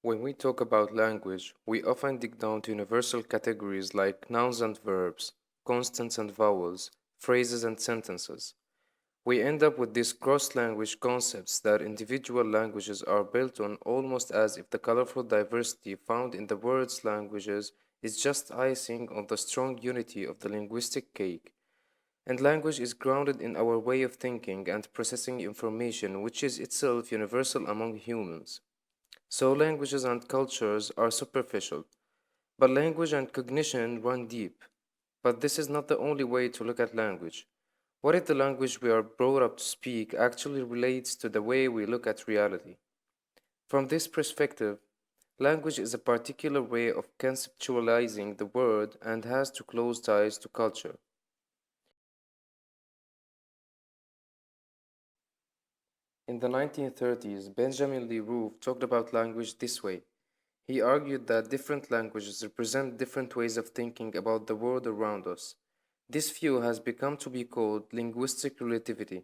When we talk about language, we often dig down to universal categories like nouns and verbs, constants and vowels, phrases and sentences. We end up with these cross language concepts that individual languages are built on almost as if the colorful diversity found in the world's languages is just icing on the strong unity of the linguistic cake. And language is grounded in our way of thinking and processing information, which is itself universal among humans. So languages and cultures are superficial, but language and cognition run deep. But this is not the only way to look at language. What if the language we are brought up to speak actually relates to the way we look at reality? From this perspective, language is a particular way of conceptualizing the world and has to close ties to culture. In the 1930s, Benjamin Lee Rouf talked about language this way. He argued that different languages represent different ways of thinking about the world around us. This view has become to be called linguistic relativity.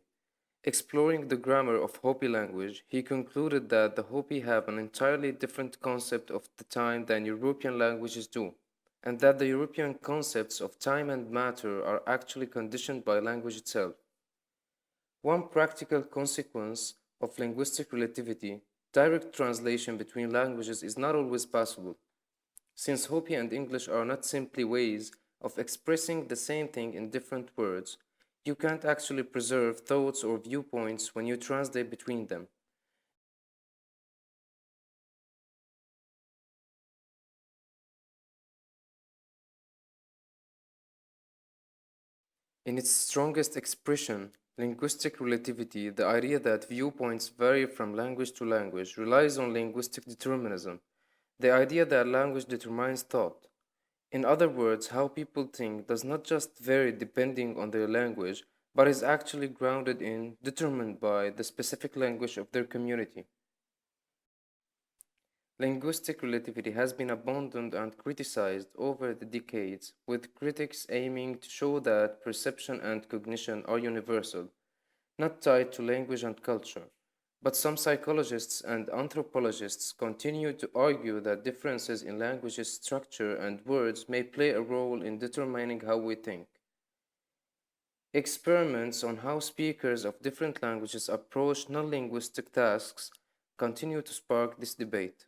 Exploring the grammar of Hopi language, he concluded that the Hopi have an entirely different concept of the time than European languages do, and that the European concepts of time and matter are actually conditioned by language itself. One practical consequence of linguistic relativity, direct translation between languages is not always possible, since Hopi and English are not simply ways of expressing the same thing in different words. You can't actually preserve thoughts or viewpoints when you translate between them. In its strongest expression, linguistic relativity, the idea that viewpoints vary from language to language, relies on linguistic determinism, the idea that language determines thought. In other words, how people think does not just vary depending on their language, but is actually grounded in, determined by, the specific language of their community. Linguistic relativity has been abandoned and criticized over the decades, with critics aiming to show that perception and cognition are universal, not tied to language and culture. But some psychologists and anthropologists continue to argue that differences in language's structure and words may play a role in determining how we think. Experiments on how speakers of different languages approach non linguistic tasks continue to spark this debate.